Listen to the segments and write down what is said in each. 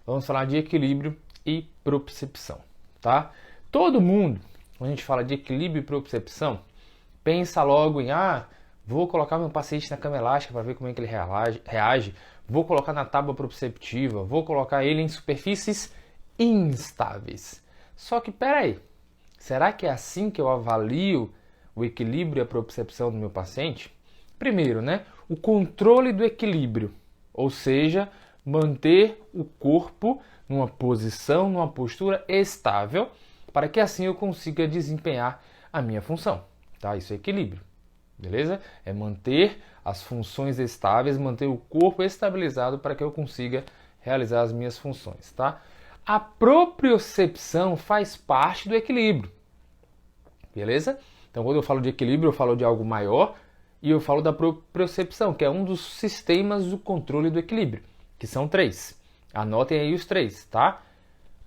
Vamos falar de equilíbrio e propriocepção, tá? Todo mundo, quando a gente fala de equilíbrio e propriocepção, pensa logo em, vou colocar meu paciente na cama elástica para ver como é que ele reage, vou colocar na tábua proprioceptiva, vou colocar ele em superfícies instáveis. Só que, peraí, será que é assim que eu avalio o equilíbrio e a propriocepção do meu paciente? Primeiro, o controle do equilíbrio, ou seja, manter o corpo numa posição, numa postura estável, para que assim eu consiga desempenhar a minha função. Tá? Isso é equilíbrio, beleza? É manter as funções estáveis, manter o corpo estabilizado para que eu consiga realizar as minhas funções. Tá? A propriocepção faz parte do equilíbrio, beleza? Então, quando eu falo de equilíbrio, eu falo de algo maior e eu falo da propriocepção, que é um dos sistemas do controle do equilíbrio, que são 3. Anotem aí os 3, tá?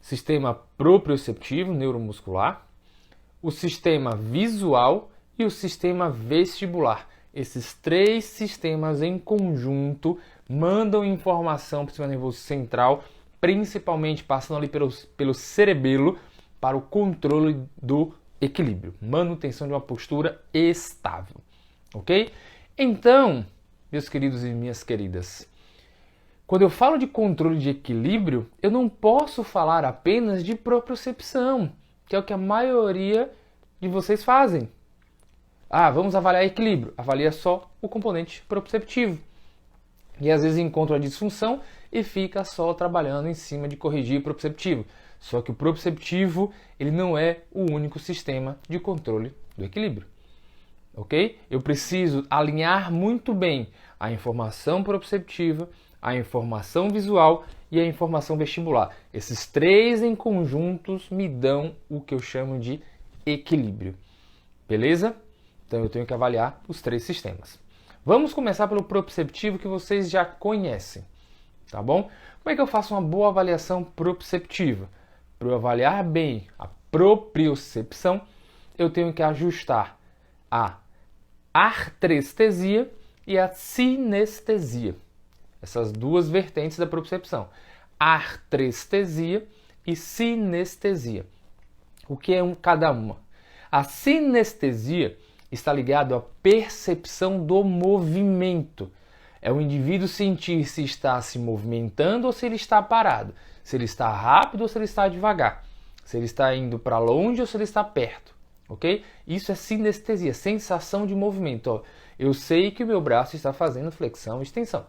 Sistema proprioceptivo, neuromuscular, o sistema visual e o sistema vestibular. Esses 3 sistemas em conjunto mandam informação para o sistema nervoso central, principalmente passando ali pelo cerebelo, para o controle do equilíbrio, manutenção de uma postura estável, ok? Então, meus queridos e minhas queridas, quando eu falo de controle de equilíbrio, eu não posso falar apenas de propriocepção, que é o que a maioria de vocês fazem. Vamos avaliar equilíbrio. Avalia só o componente proprioceptivo. E às vezes encontra a disfunção e fica só trabalhando em cima de corrigir o proprioceptivo. Só que o proprioceptivo, ele não é o único sistema de controle do equilíbrio. Ok? Eu preciso alinhar muito bem a informação proprioceptiva, a informação visual e a informação vestibular. Esses 3 em conjuntos me dão o que eu chamo de equilíbrio. Beleza? Então eu tenho que avaliar os 3 sistemas. Vamos começar pelo proprioceptivo que vocês já conhecem, tá bom? Como é que eu faço uma boa avaliação proprioceptiva? Para eu avaliar bem a propriocepção, eu tenho que ajustar a artrestesia e a sinestesia. Essas 2 vertentes da propriocepção. Artrestesia e sinestesia. O que é cada uma? A sinestesia está ligado à percepção do movimento. É o indivíduo sentir se está se movimentando ou se ele está parado. Se ele está rápido ou se ele está devagar. Se ele está indo para longe ou se ele está perto. Ok? Isso é sinestesia, sensação de movimento. Eu sei que o meu braço está fazendo flexão e extensão.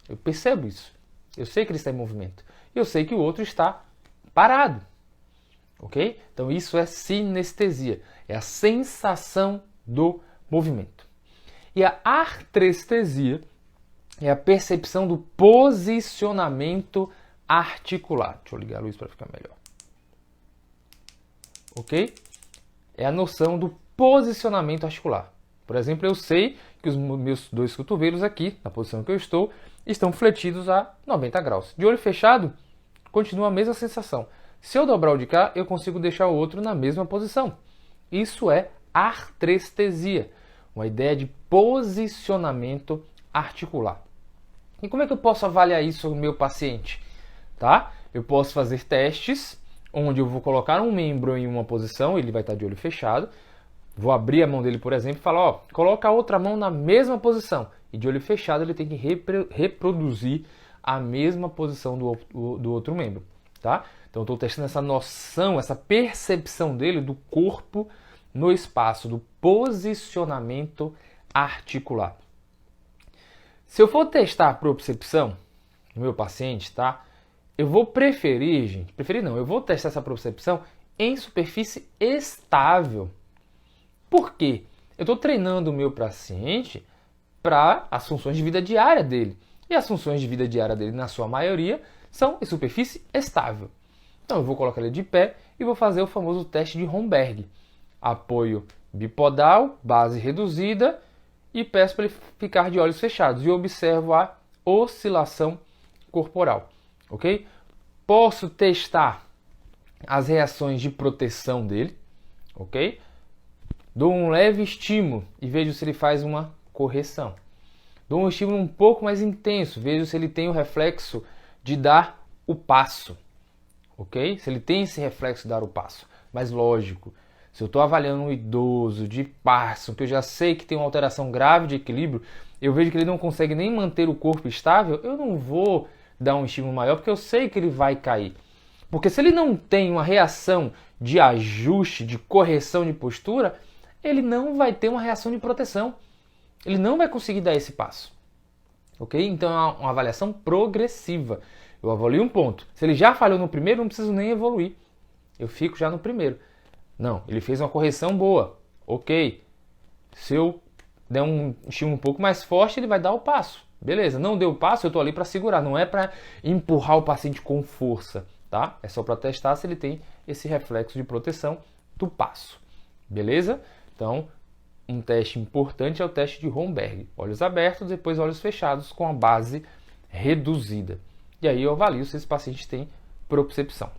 Eu percebo isso. Eu sei que ele está em movimento. Eu sei que o outro está parado. Ok? Então isso é sinestesia. É a sensação do movimento. E a artrestesia é a percepção do posicionamento articular. Deixa eu ligar a luz para ficar melhor. Ok? É a noção do posicionamento articular. Por exemplo, eu sei que os meus 2 cotovelos aqui, na posição que eu estou, estão fletidos a 90 graus. De olho fechado, continua a mesma sensação. Se eu dobrar o de cá, eu consigo deixar o outro na mesma posição. Isso é artrestesia, uma ideia de posicionamento articular. E como é que eu posso avaliar isso no meu paciente? Tá? Eu posso fazer testes onde eu vou colocar um membro em uma posição, ele vai estar de olho fechado. Vou abrir a mão dele, por exemplo, e falar, coloca a outra mão na mesma posição. E de olho fechado ele tem que reproduzir a mesma posição do outro membro. Tá? Então eu estou testando essa noção, essa percepção dele do corpo no espaço, do posicionamento articular. Se eu for testar a propriocepção no meu paciente, tá? Eu vou eu vou testar essa propriocepção em superfície estável. Por quê? Eu estou treinando o meu paciente para as funções de vida diária dele. E as funções de vida diária dele, na sua maioria, são em superfície estável. Então eu vou colocar ele de pé e vou fazer o famoso teste de Romberg. Apoio bipodal, base reduzida e peço para ele ficar de olhos fechados e observo a oscilação corporal, ok? Posso testar as reações de proteção dele, ok? Dou um leve estímulo e vejo se ele faz uma correção. Dou um estímulo um pouco mais intenso, vejo se ele tem o reflexo de dar o passo, ok? Se ele tem esse reflexo de dar o passo. Mas lógico, se eu estou avaliando um idoso de Parkinson, que eu já sei que tem uma alteração grave de equilíbrio, eu vejo que ele não consegue nem manter o corpo estável, eu não vou dar um estímulo maior, porque eu sei que ele vai cair. Porque se ele não tem uma reação de ajuste, de correção de postura, ele não vai ter uma reação de proteção. Ele não vai conseguir dar esse passo. Ok? Então é uma avaliação progressiva. Eu avalio um ponto. Se ele já falhou no primeiro, não preciso nem evoluir. Eu fico já no primeiro. Não, ele fez uma correção boa. Ok. Se eu der um estímulo um pouco mais forte, ele vai dar o passo. Beleza, não deu o passo, eu estou ali para segurar. Não é para empurrar o paciente com força. Tá? É só para testar se ele tem esse reflexo de proteção do passo. Beleza? Então, um teste importante é o teste de Romberg. Olhos abertos, depois olhos fechados com a base reduzida. E aí eu avalio se esse paciente tem propriocepção.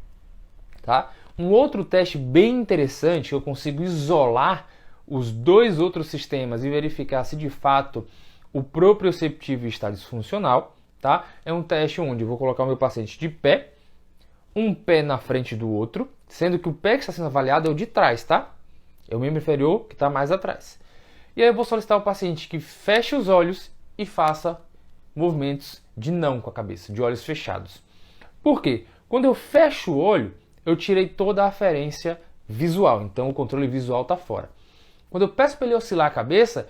Tá? Um outro teste bem interessante, eu consigo isolar os dois outros sistemas e verificar se de fato o proprioceptivo está disfuncional. Tá? É um teste onde eu vou colocar o meu paciente de pé, um pé na frente do outro, sendo que o pé que está sendo avaliado é o de trás, tá? É o membro inferior que está mais atrás. E aí eu vou solicitar ao paciente que feche os olhos e faça movimentos de não com a cabeça, de olhos fechados. Por quê? Quando eu fecho o olho, eu tirei toda a aferência visual, então o controle visual está fora. Quando eu peço para ele oscilar a cabeça,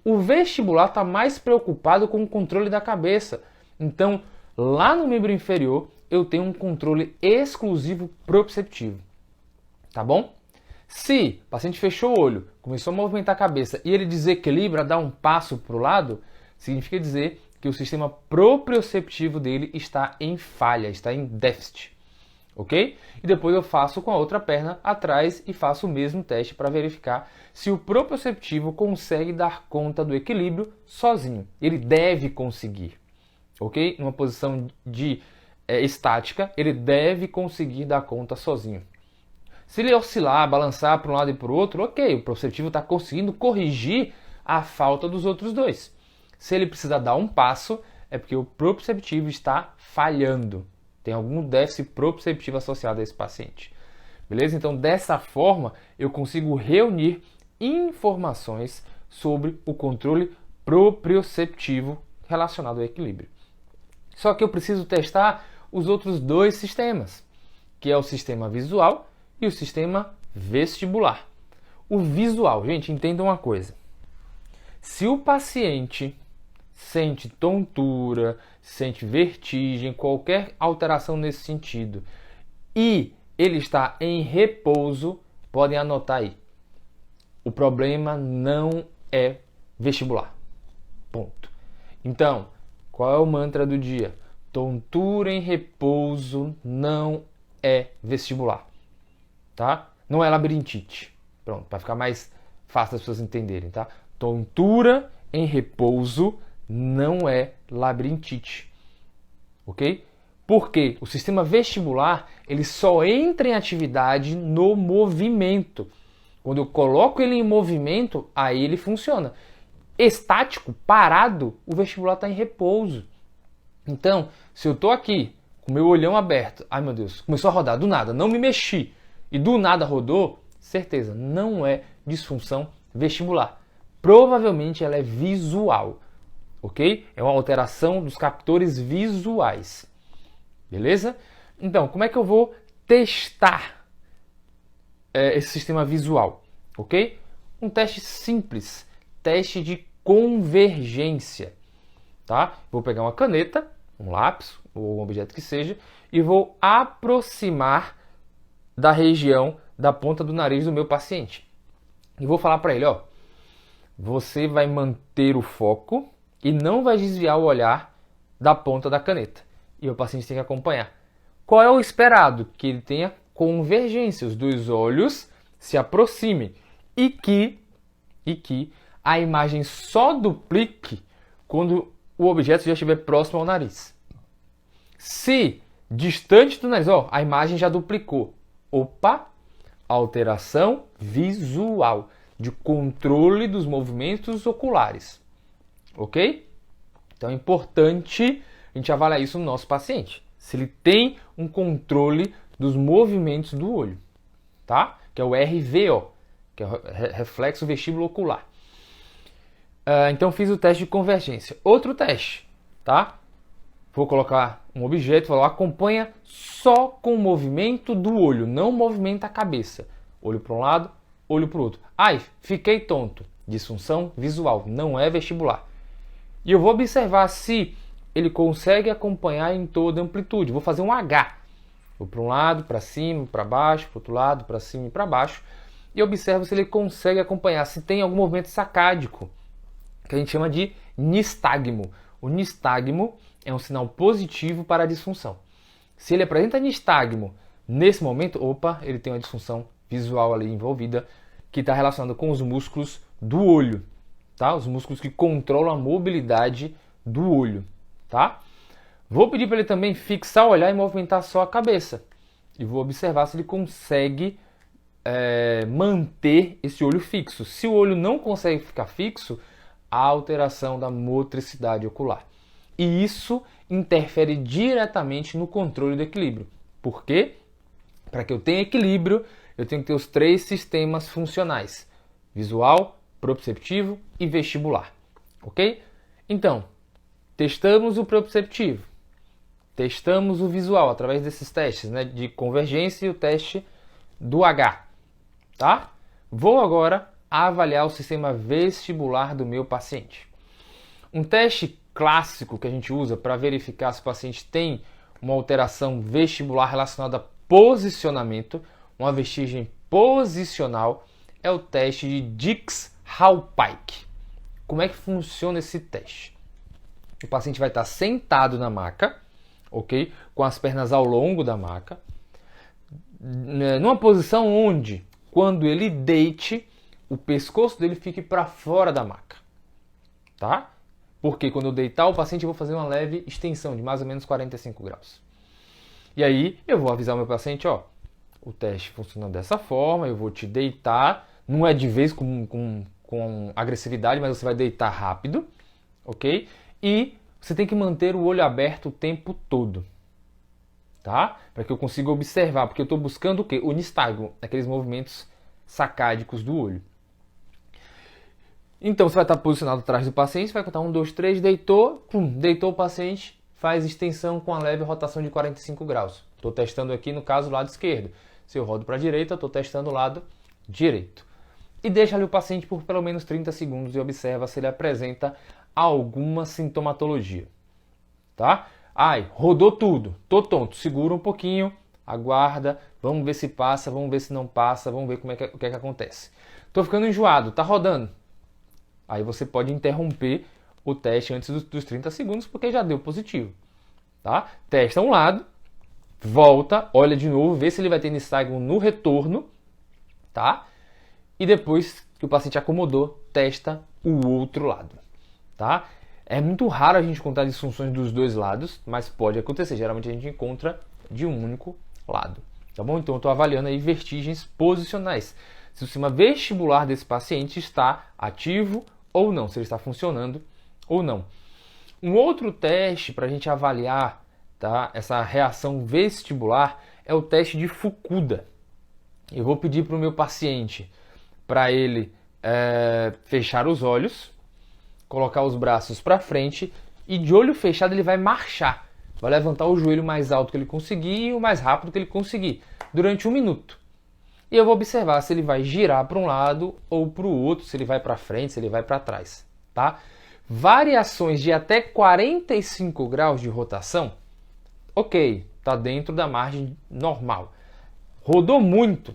o vestibular está mais preocupado com o controle da cabeça. Então, lá no membro inferior, eu tenho um controle exclusivo proprioceptivo. Tá bom? Se o paciente fechou o olho, começou a movimentar a cabeça e ele desequilibra, dá um passo para o lado, significa dizer que o sistema proprioceptivo dele está em falha, está em déficit. Ok? E depois eu faço com a outra perna atrás e faço o mesmo teste para verificar se o proprioceptivo consegue dar conta do equilíbrio sozinho. Ele deve conseguir. Ok? Numa posição de estática, ele deve conseguir dar conta sozinho. Se ele oscilar, balançar para um lado e para o outro, ok, o proprioceptivo está conseguindo corrigir a falta dos outros dois. Se ele precisar dar um passo, é porque o proprioceptivo está falhando. Tem algum déficit proprioceptivo associado a esse paciente. Beleza? Então, dessa forma, eu consigo reunir informações sobre o controle proprioceptivo relacionado ao equilíbrio. Só que eu preciso testar os outros dois sistemas, que é o sistema visual e o sistema vestibular. O visual, gente, entenda uma coisa. Se o paciente sente tontura, sente vertigem, qualquer alteração nesse sentido, e ele está em repouso, podem anotar aí. O problema não é vestibular. Ponto. Então, qual é o mantra do dia? Tontura em repouso não é vestibular. Tá? Não é labirintite. Pronto, para ficar mais fácil das pessoas entenderem, tá? Tontura em repouso não é labirintite. Ok? Porque o sistema vestibular, ele só entra em atividade no movimento. Quando eu coloco ele em movimento, aí ele funciona. Estático, parado, o vestibular está em repouso. Então, se eu estou aqui com meu olhão aberto, ai meu Deus, começou a rodar do nada, não me mexi, e do nada rodou, certeza, não é disfunção vestibular. Provavelmente ela é visual, ok? É uma alteração dos captores visuais, beleza? Então, como é que eu vou testar esse sistema visual, ok? Um teste simples, teste de convergência, tá? Vou pegar uma caneta, um lápis ou um objeto que seja e vou aproximar da região da ponta do nariz do meu paciente. E vou falar para ele, ó, você vai manter o foco e não vai desviar o olhar da ponta da caneta. E o paciente tem que acompanhar. Qual é o esperado? Que ele tenha convergência, os dois olhos se aproximem e que a imagem só duplique quando o objeto já estiver próximo ao nariz. Se distante do nariz, ó, a imagem já duplicou. Opa, alteração visual, de controle dos movimentos oculares. Ok? Então é importante a gente avaliar isso no nosso paciente. se ele tem um controle dos movimentos do olho, tá? Que é o RVO, que é o reflexo vestíbulo ocular. Então fiz o teste de convergência. Outro teste, tá? Vou colocar um objeto, vou lá, acompanha só com o movimento do olho, não movimenta a cabeça. Olho para um lado, olho para o outro. Ai, fiquei tonto. Disfunção visual, não é vestibular. E eu vou observar se ele consegue acompanhar em toda a amplitude. Vou fazer um H. Vou para um lado, para cima, para baixo, para o outro lado, para cima e para baixo. E observo se ele consegue acompanhar, se tem algum movimento sacádico, que a gente chama de nistagmo. O nistagmo é um sinal positivo para a disfunção. Se ele apresenta nistagmo nesse momento, opa, ele tem uma disfunção visual ali envolvida, que está relacionada com os músculos do olho, tá? Os músculos que controlam a mobilidade do olho, tá? Vou pedir para ele também fixar o olhar e movimentar só a cabeça. E vou observar se ele consegue manter esse olho fixo. Se o olho não consegue ficar fixo, há alteração da motricidade ocular. E isso interfere diretamente no controle do equilíbrio. Por quê? Para que eu tenha equilíbrio, eu tenho que ter os 3 sistemas funcionais: visual, proprioceptivo e vestibular. Ok? Então, testamos o proprioceptivo, testamos o visual através desses testes, né, de convergência e o teste do H. Tá? Vou agora avaliar o sistema vestibular do meu paciente. Um teste clássico que a gente usa para verificar se o paciente tem uma alteração vestibular relacionada a posicionamento, uma vestigem posicional, é o teste de Dix-Hallpike. Como é que funciona esse teste? O paciente vai estar sentado na maca, ok? Com as pernas ao longo da maca, numa posição onde, quando ele deite, o pescoço dele fique para fora da maca, tá? Porque quando eu deitar o paciente, eu vou fazer uma leve extensão de mais ou menos 45 graus. E aí eu vou avisar o meu paciente, ó, o teste funciona dessa forma, eu vou te deitar, não é de vez com agressividade, mas você vai deitar rápido, ok? E você tem que manter o olho aberto o tempo todo, tá? Para que eu consiga observar, porque eu estou buscando o quê? O nistagmo, aqueles movimentos sacádicos do olho. Então você vai estar posicionado atrás do paciente, vai contar 1, 2, 3, deitou, deitou o paciente, faz extensão com a leve rotação de 45 graus. Estou testando aqui, no caso, o lado esquerdo. Se eu rodo para a direita, estou testando o lado direito. E deixa ali o paciente por pelo menos 30 segundos e observa se ele apresenta alguma sintomatologia. Tá? Ai, rodou tudo, tô tonto, segura um pouquinho, aguarda, vamos ver se passa, vamos ver se não passa, vamos ver o que é que acontece. Tô ficando enjoado, tá rodando. Aí você pode interromper o teste antes dos 30 segundos, porque já deu positivo. Tá? Testa um lado, volta, olha de novo, vê se ele vai ter nistagmo no retorno, tá? E depois que o paciente acomodou, testa o outro lado, tá? É muito raro a gente encontrar disfunções dos dois lados, mas pode acontecer. Geralmente a gente encontra de um único lado, tá bom? Então eu estou avaliando aí vertigens posicionais. Se o sistema vestibular desse paciente está ativo ou não, se ele está funcionando ou não. Um outro teste para a gente avaliar, tá, essa reação vestibular é o teste de Fukuda. Eu vou pedir para o meu paciente para ele fechar os olhos, colocar os braços para frente e de olho fechado ele vai marchar. Vai levantar o joelho mais alto que ele conseguir e o mais rápido que ele conseguir, durante 1 minuto. E eu vou observar se ele vai girar para um lado ou para o outro, se ele vai para frente, se ele vai para trás, tá? Variações de até 45 graus de rotação, ok, está dentro da margem normal. Rodou muito,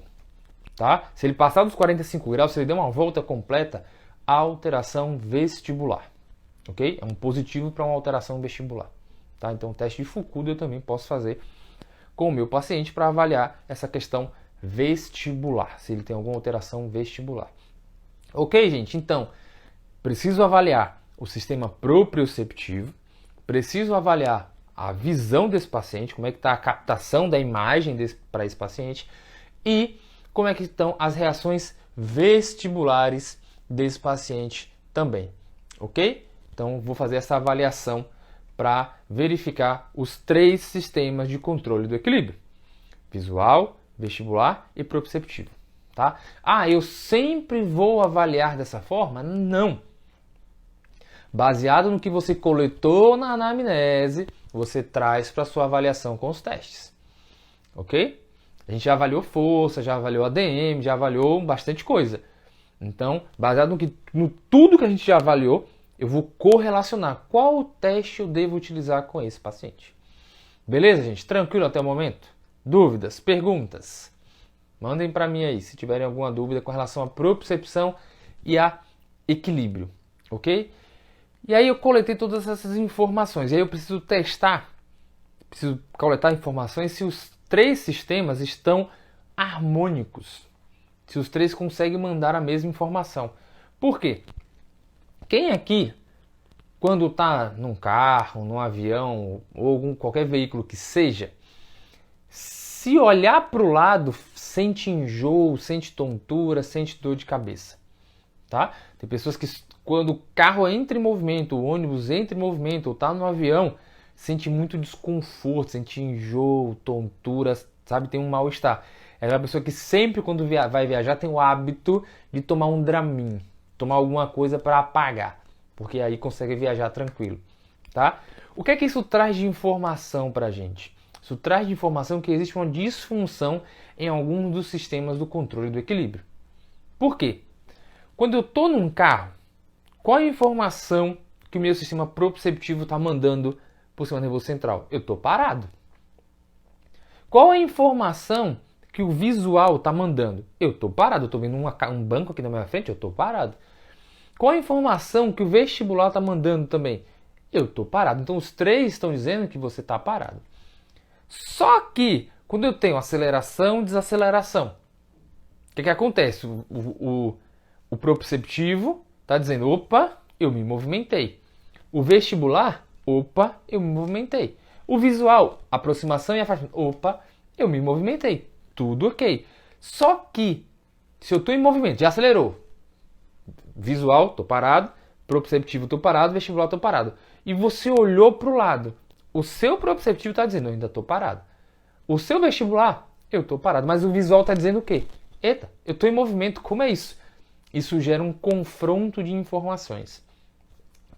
tá? Se ele passar dos 45 graus, se ele der uma volta completa, alteração vestibular, ok? É um positivo para uma alteração vestibular, tá? Então o teste de Fukuda eu também posso fazer com o meu paciente para avaliar essa questão vestibular, se ele tem alguma alteração vestibular. Ok, gente? Então, preciso avaliar o sistema proprioceptivo, preciso avaliar a visão desse paciente, como é que está a captação da imagem para esse paciente e como é que estão as reações vestibulares desse paciente também, ok? Então, vou fazer essa avaliação para verificar os 3 sistemas de controle do equilíbrio: visual, vestibular e proprioceptivo. Tá? Ah, eu sempre vou avaliar dessa forma? Não. Baseado no que você coletou na anamnese, você traz para sua avaliação com os testes. Ok? A gente já avaliou força, já avaliou ADM, já avaliou bastante coisa. Então, baseado no tudo que a gente já avaliou, eu vou correlacionar qual teste eu devo utilizar com esse paciente. Beleza, gente? Tranquilo até o momento? Dúvidas? Perguntas? Mandem para mim aí, se tiverem alguma dúvida com relação à propriocepção e a equilíbrio, ok? E aí eu coletei todas essas informações, e aí eu preciso testar, preciso coletar informações se os 3 sistemas estão harmônicos, se os 3 conseguem mandar a mesma informação. Por quê? Quem aqui, quando está num carro, num avião ou qualquer veículo que seja, se olhar para o lado, sente enjoo, sente tontura, sente dor de cabeça, tá? Tem pessoas que quando o carro entra em movimento, o ônibus entra em movimento, ou está no avião, sente muito desconforto, sente enjoo, tontura, sabe? Tem um mal-estar. É uma pessoa que sempre quando vai viajar tem o hábito de tomar um Dramin, tomar alguma coisa para apagar, porque aí consegue viajar tranquilo, tá? O que é que isso traz de informação para a gente? Isso traz de informação que existe uma disfunção em alguns dos sistemas do controle do equilíbrio. Por quê? Quando eu estou num carro, qual é a informação que o meu sistema proprioceptivo está mandando para o sistema nervoso central? Eu estou parado. Qual é a informação que o visual está mandando? Eu estou parado, eu estou vendo um banco aqui na minha frente, eu estou parado. Qual a informação que o vestibular está mandando também? Eu estou parado. Então os 3 estão dizendo que você está parado. Só que, quando eu tenho aceleração e desaceleração, o que acontece? O proprioceptivo está dizendo, opa, eu me movimentei. O vestibular, opa, eu me movimentei. O visual, aproximação e afastamento, opa, eu me movimentei. Tudo ok. Só que, se eu estou em movimento, já acelerou. Visual, estou parado. Proprioceptivo, estou parado. Vestibular, estou parado. E você olhou para o lado. O seu proprioceptivo está dizendo, eu ainda estou parado. O seu vestibular, eu estou parado. Mas o visual está dizendo o quê? Eita, eu estou em movimento, como é isso? Isso gera um confronto de informações.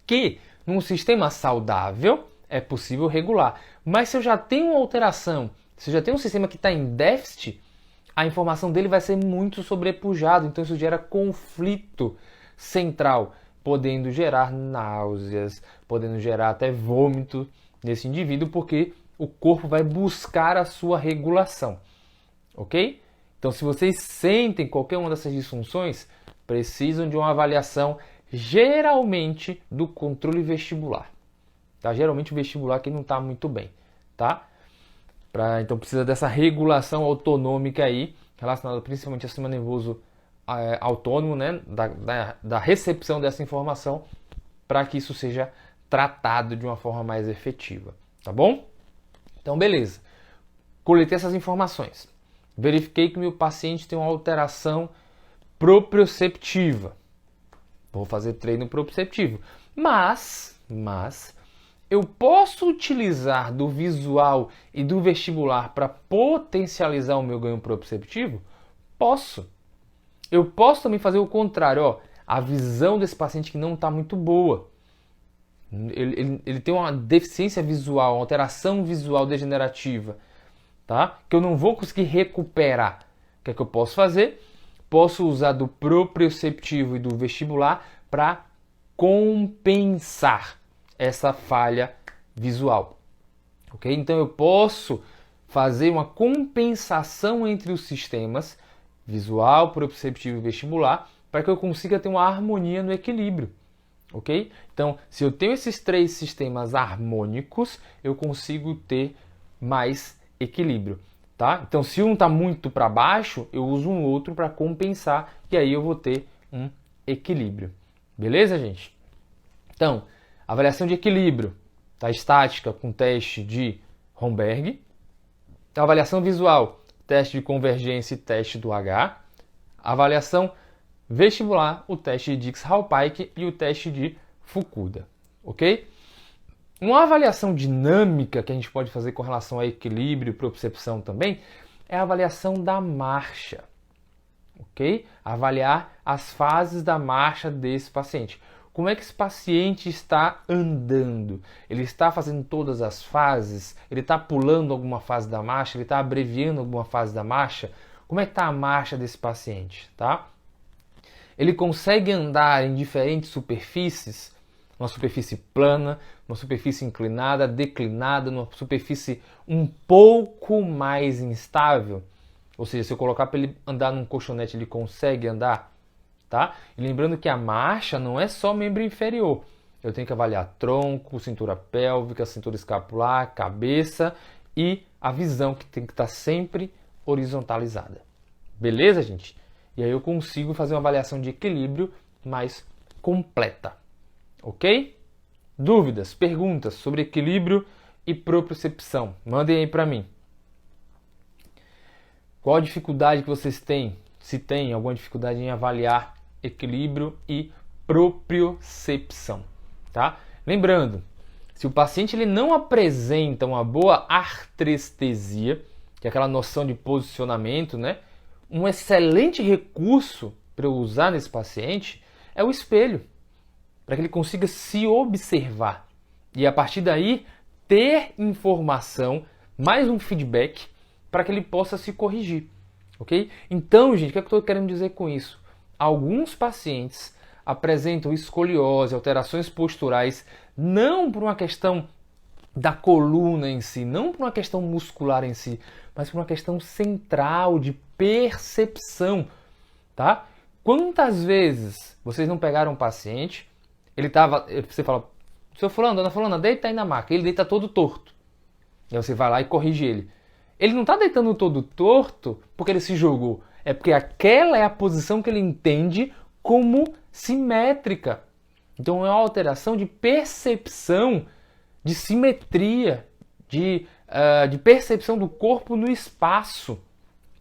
Que, num sistema saudável, é possível regular. Mas se eu já tenho uma alteração, se eu já tenho um sistema que está em déficit, a informação dele vai ser muito sobrepujada. Então isso gera conflito central, podendo gerar náuseas, podendo gerar até vômito nesse indivíduo, porque o corpo vai buscar a sua regulação, ok? Então, se vocês sentem qualquer uma dessas disfunções, precisam de uma avaliação, geralmente, do controle vestibular. Tá? Geralmente o vestibular que não está muito bem, tá? Então precisa dessa regulação autonômica aí, relacionada principalmente ao sistema nervoso autônomo, né? Da recepção dessa informação, para que isso seja tratado de uma forma mais efetiva, tá bom? Então, beleza. Coletei essas informações. Verifiquei que meu paciente tem uma alteração proprioceptiva. Vou fazer treino proprioceptivo. Mas, eu posso utilizar do visual e do vestibular para potencializar o meu ganho proprioceptivo? Posso. Eu posso também fazer o contrário. Ó, a visão desse paciente que não está muito boa. Ele tem uma deficiência visual, uma alteração visual degenerativa, tá? Que eu não vou conseguir recuperar. O que é que eu posso fazer? Posso usar do proprioceptivo e do vestibular para compensar essa falha visual, ok? Então eu posso fazer uma compensação entre os sistemas visual, proprioceptivo e vestibular para que eu consiga ter uma harmonia no equilíbrio. Ok? Então, se eu tenho esses 3 sistemas harmônicos, eu consigo ter mais equilíbrio, tá? Então, se um está muito para baixo, eu uso um outro para compensar e aí eu vou ter um equilíbrio. Beleza, gente? Então, avaliação de equilíbrio, tá? Estática com teste de Romberg. Avaliação visual, teste de convergência e teste do H. Avaliação vestibular, o teste de Dix-Hallpike e o teste de Fukuda, ok? Uma avaliação dinâmica que a gente pode fazer com relação a equilíbrio e propriocepção também é a avaliação da marcha, ok? Avaliar as fases da marcha desse paciente. Como é que esse paciente está andando? Ele está fazendo todas as fases? Ele está pulando alguma fase da marcha? Ele está abreviando alguma fase da marcha? Como é que está a marcha desse paciente, tá? Ele consegue andar em diferentes superfícies? Uma superfície plana, uma superfície inclinada, declinada, uma superfície um pouco mais instável. Ou seja, se eu colocar para ele andar num colchonete, ele consegue andar, tá? E lembrando que a marcha não é só membro inferior. Eu tenho que avaliar tronco, cintura pélvica, cintura escapular, cabeça e a visão, que tem que estar sempre horizontalizada. Beleza, gente? E aí eu consigo fazer uma avaliação de equilíbrio mais completa. Ok? Dúvidas, perguntas sobre equilíbrio e propriocepção? Mandem aí para mim. Qual a dificuldade que vocês têm? Se tem alguma dificuldade em avaliar equilíbrio e propriocepção, tá? Lembrando, se o paciente ele não apresenta uma boa artrestesia, que é aquela noção de posicionamento, né? Um excelente recurso para eu usar nesse paciente é o espelho, para que ele consiga se observar e a partir daí ter informação, mais um feedback para que ele possa se corrigir, ok? Então, gente, o que eu estou querendo dizer com isso? Alguns pacientes apresentam escoliose, alterações posturais, não por uma questão da coluna em si, não por uma questão muscular em si, mas por uma questão central de percepção, tá? Quantas vezes vocês não pegaram um paciente, você fala, seu fulano, dona fulana, deita aí na maca, ele deita todo torto. E aí você vai lá e corrige ele. Ele não está deitando todo torto porque ele se jogou, é porque aquela é a posição que ele entende como simétrica. Então é uma alteração de percepção, de simetria, de percepção do corpo no espaço.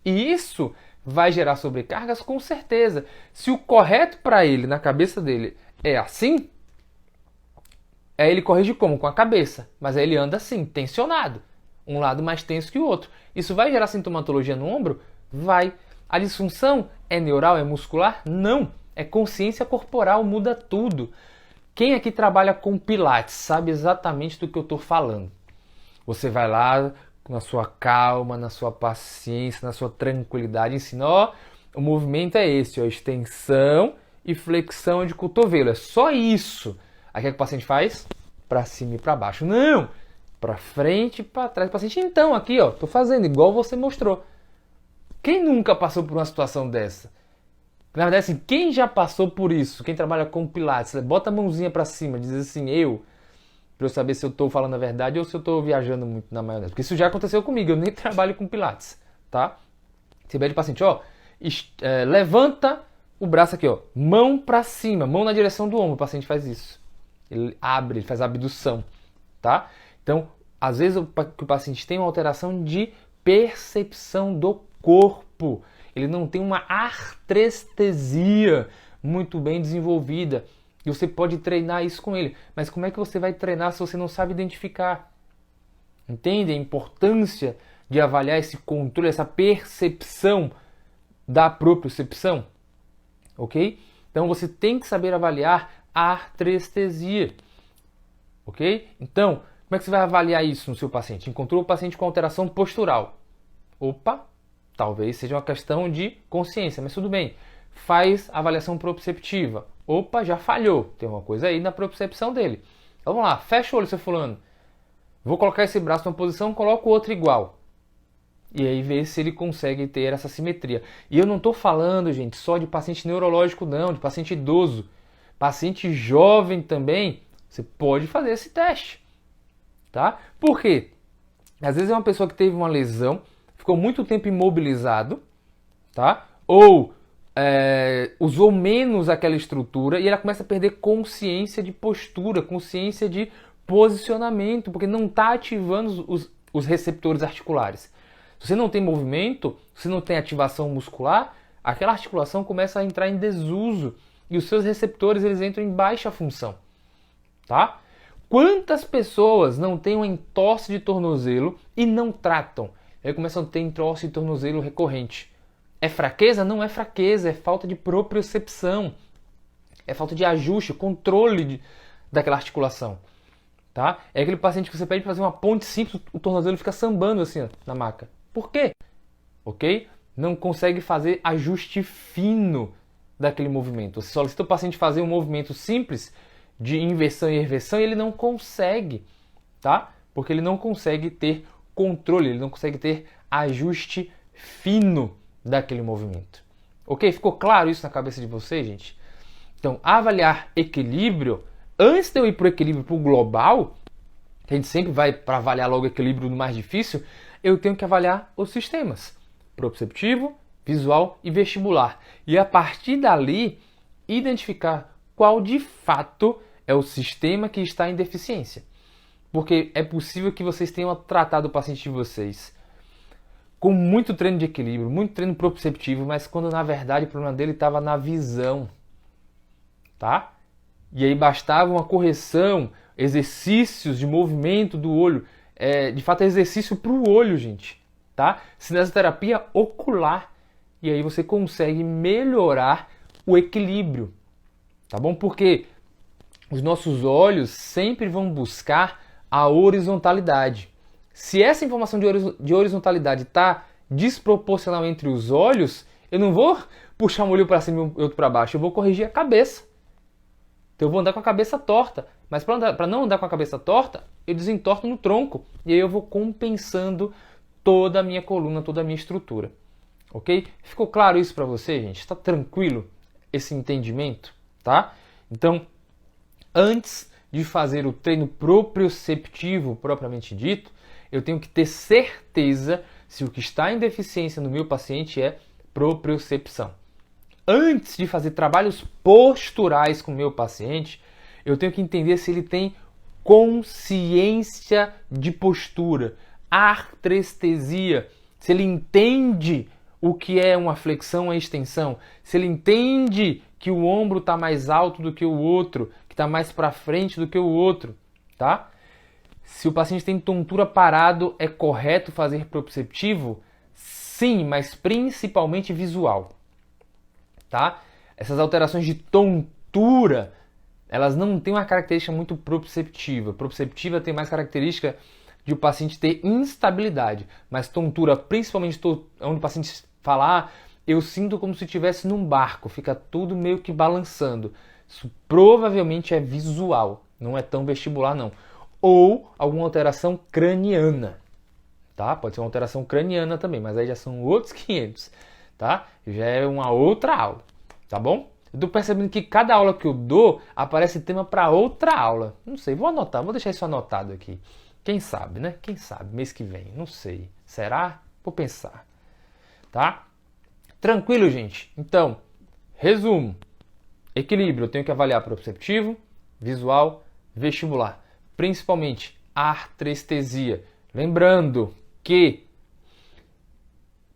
E isso vai gerar sobrecargas com certeza. Se o correto para ele, na cabeça dele, é assim, aí ele corrige como? Com a cabeça. Mas aí ele anda assim, tensionado. Um lado mais tenso que o outro. Isso vai gerar sintomatologia no ombro? Vai. A disfunção é neural, é muscular? Não. É consciência corporal, muda tudo. Quem aqui trabalha com Pilates sabe exatamente do que eu estou falando. Você vai lá na sua calma, na sua paciência, na sua tranquilidade, ensina, ó, o movimento é esse, ó, extensão e flexão de cotovelo. É só isso. Aí o que o paciente faz? Para cima e para baixo. Não! Para frente e para trás. O paciente, então, aqui, ó, tô fazendo igual você mostrou. Quem nunca passou por uma situação dessa? Na verdade, assim, quem já passou por isso? Quem trabalha com Pilates, bota a mãozinha para cima, diz assim, para eu saber se eu tô falando a verdade ou se eu tô viajando muito na maionese. Porque isso já aconteceu comigo, eu nem trabalho com Pilates, tá? Você pede o paciente, ó, levanta o braço aqui, ó, mão para cima, mão na direção do ombro, o paciente faz isso. Ele abre, ele faz a abdução, tá? Então, às vezes o paciente tem uma alteração de percepção do corpo. Ele não tem uma artrestesia muito bem desenvolvida. E você pode treinar isso com ele. Mas como é que você vai treinar se você não sabe identificar? Entende a importância de avaliar esse controle, essa percepção da propriocepção? Ok? Então você tem que saber avaliar a artrestesia. Ok? Então, como é que você vai avaliar isso no seu paciente? Encontrou o paciente com alteração postural. Opa, talvez seja uma questão de consciência, mas tudo bem. Faz avaliação proprioceptiva. Opa, já falhou. Tem uma coisa aí na propriocepção dele. Então, vamos lá, fecha o olho, seu fulano. Vou colocar esse braço numa posição, coloco o outro igual. E aí ver se ele consegue ter essa simetria. E eu não estou falando, gente, só de paciente neurológico, não, de paciente idoso. Paciente jovem também, você pode fazer esse teste. Tá? Por quê? Às vezes é uma pessoa que teve uma lesão, ficou muito tempo imobilizado, tá? Ou usou menos aquela estrutura e ela começa a perder consciência de postura, consciência de posicionamento, porque não está ativando os receptores articulares. Se você não tem movimento, se não tem ativação muscular, aquela articulação começa a entrar em desuso e os seus receptores eles entram em baixa função, tá? Quantas pessoas não têm uma entorse de tornozelo e não tratam? Aí começam a ter entorse de tornozelo recorrente. É fraqueza? Não é fraqueza, é falta de propriocepção. É falta de ajuste, controle daquela articulação. Tá? É aquele paciente que você pede para fazer uma ponte simples, o tornozelo fica sambando assim ó, na maca. Por quê? Ok? Não consegue fazer ajuste fino daquele movimento. Você solicita o paciente fazer um movimento simples de inversão e reversão e ele não consegue, tá? Porque ele não consegue ter controle, ele não consegue ter ajuste fino daquele movimento. Ok? Ficou claro isso na cabeça de vocês, gente? Então, avaliar equilíbrio, antes de eu ir para o equilíbrio para o global, que a gente sempre vai para avaliar logo o equilíbrio no mais difícil, eu tenho que avaliar os sistemas proprioceptivo, visual e vestibular. E a partir dali, identificar qual de fato é o sistema que está em deficiência. Porque é possível que vocês tenham tratado o paciente de vocês com muito treino de equilíbrio, muito treino proprioceptivo, mas quando na verdade o problema dele estava na visão. Tá? E aí bastava uma correção, exercícios de movimento do olho. De fato é exercício para o olho, gente. Tá? Cinesioterapia ocular. E aí você consegue melhorar o equilíbrio. Tá bom? Porque os nossos olhos sempre vão buscar a horizontalidade. Se essa informação de horizontalidade está desproporcional entre os olhos, eu não vou puxar um olho para cima e outro para baixo, eu vou corrigir a cabeça. Então eu vou andar com a cabeça torta. Mas para não andar com a cabeça torta, eu desentorto no tronco. E aí eu vou compensando toda a minha coluna, toda a minha estrutura. Ok? Ficou claro isso para você, gente? Está tranquilo esse entendimento? Tá? Então, antes de fazer o treino proprioceptivo propriamente dito, eu tenho que ter certeza se o que está em deficiência no meu paciente é propriocepção. Antes de fazer trabalhos posturais com o meu paciente, eu tenho que entender se ele tem consciência de postura, artrestesia, se ele entende o que é uma flexão, uma extensão, se ele entende que o ombro está mais alto do que o outro, que está mais para frente do que o outro, tá? Se o paciente tem tontura parado, é correto fazer proprioceptivo? Sim, mas principalmente visual. Tá? Essas alterações de tontura, elas não têm uma característica muito proprioceptiva. Proprioceptiva tem mais característica de o paciente ter instabilidade, mas tontura, principalmente onde o paciente fala, eu sinto como se estivesse num barco, fica tudo meio que balançando. Isso provavelmente é visual, não é tão vestibular não. Ou alguma alteração craniana, tá? Pode ser uma alteração craniana também, mas aí já são outros 500. Tá? Já é uma outra aula, tá bom? Eu tô percebendo que cada aula que eu dou aparece tema para outra aula. Não sei, vou anotar, vou deixar isso anotado aqui. Quem sabe, né? Quem sabe, mês que vem, não sei. Será? Vou pensar. Tá? Tranquilo, gente? Então, resumo. Equilíbrio, eu tenho que avaliar proprioceptivo, visual, vestibular. Principalmente artrestesia. Lembrando que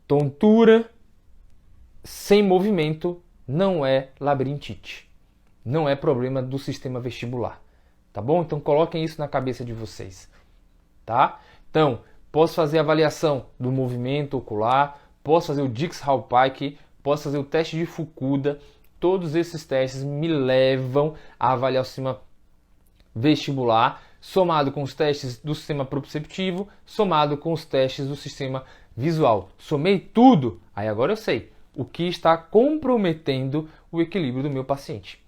tontura sem movimento não é labirintite, não é problema do sistema vestibular, tá bom? Então coloquem isso na cabeça de vocês, tá? Então, posso fazer a avaliação do movimento ocular, posso fazer o Dix-Hallpike, posso fazer o teste de Fukuda, todos esses testes me levam a avaliar o sistema vestibular, somado com os testes do sistema proprioceptivo, somado com os testes do sistema visual. Somei tudo, aí agora eu sei o que está comprometendo o equilíbrio do meu paciente,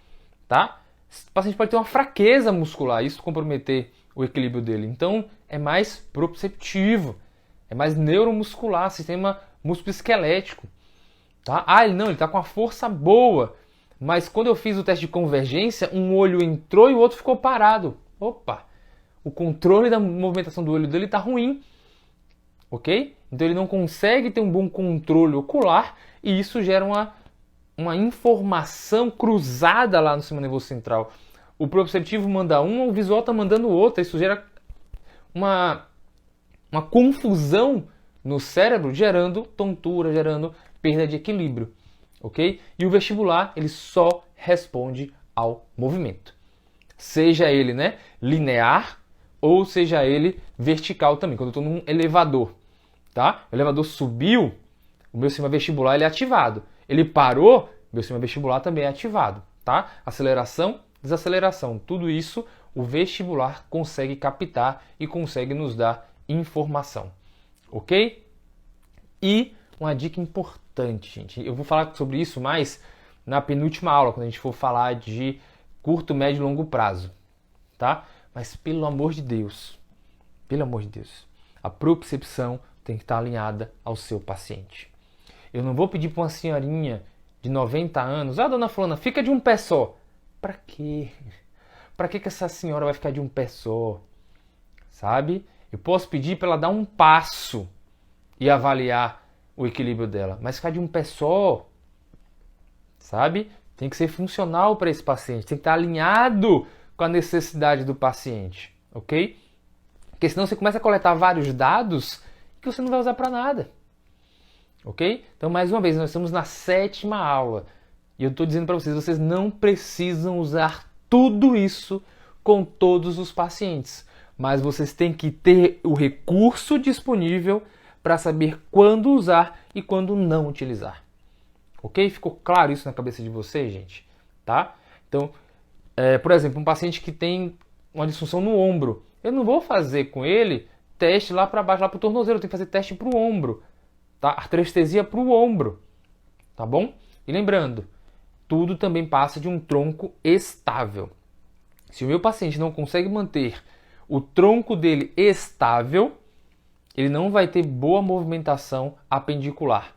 tá? O paciente pode ter uma fraqueza muscular, isso comprometer o equilíbrio dele. Então, é mais proprioceptivo, é mais neuromuscular, sistema músculo-esquelético, tá? Ele está com uma força boa, mas quando eu fiz o teste de convergência, um olho entrou e o outro ficou parado. Opa! O controle da movimentação do olho dele está ruim, ok? Então ele não consegue ter um bom controle ocular e isso gera uma informação cruzada lá no sistema nervoso central. O proprioceptivo manda um, o visual está mandando outro. Isso gera uma confusão no cérebro, gerando tontura, gerando perda de equilíbrio, ok? E o vestibular, ele só responde ao movimento. seja ele, né, linear ou seja ele vertical também, quando eu estou num elevador, tá? O elevador subiu, o meu sistema vestibular ele é ativado. Ele parou, meu sistema vestibular também é ativado, tá? Aceleração, desaceleração, tudo isso o vestibular consegue captar e consegue nos dar informação, ok? E uma dica importante, gente, eu vou falar sobre isso mais na penúltima aula, quando a gente for falar de curto, médio e longo prazo, tá? Mas pelo amor de Deus, a propriocepção tem que estar alinhada ao seu paciente. Eu não vou pedir para uma senhorinha de 90 anos, dona fulana, fica de um pé só. Para quê? Para que essa senhora vai ficar de um pé só? Sabe? Eu posso pedir para ela dar um passo e avaliar o equilíbrio dela, mas ficar de um pé só, sabe? Tem que ser funcional para esse paciente, tem que estar alinhado com a necessidade do paciente, ok? Porque senão você começa a coletar vários dados que você não vai usar para nada, ok? Então, mais uma vez, nós estamos na 7ª aula e eu estou dizendo para vocês, vocês não precisam usar tudo isso com todos os pacientes, mas vocês têm que ter o recurso disponível para saber quando usar e quando não utilizar. Ok? Ficou claro isso na cabeça de vocês, gente? Tá? Então, por exemplo, um paciente que tem uma disfunção no ombro, eu não vou fazer com ele teste lá para baixo, lá para o tornozelo, eu tenho que fazer teste para o ombro, tá? Artrestesia para o ombro, tá bom? E lembrando, tudo também passa de um tronco estável. Se o meu paciente não consegue manter o tronco dele estável, ele não vai ter boa movimentação apendicular.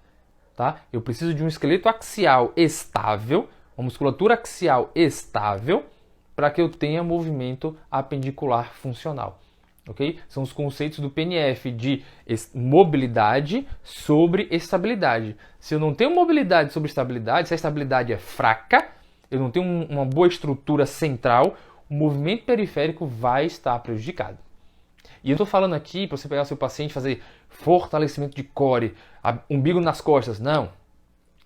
Tá? Eu preciso de um esqueleto axial estável, uma musculatura axial estável, para que eu tenha movimento apendicular funcional. Okay? São os conceitos do PNF de mobilidade sobre estabilidade. Se eu não tenho mobilidade sobre estabilidade, se a estabilidade é fraca, eu não tenho uma boa estrutura central, o movimento periférico vai estar prejudicado. E eu estou falando aqui para você pegar o seu paciente e fazer fortalecimento de core, umbigo nas costas. Não.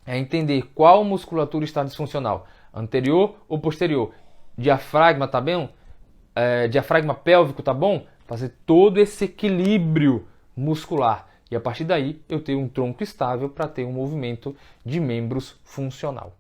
É entender qual musculatura está disfuncional. Anterior ou posterior. Diafragma, tá bem? Diafragma pélvico, tá bom? Fazer todo esse equilíbrio muscular. E a partir daí eu tenho um tronco estável para ter um movimento de membros funcional.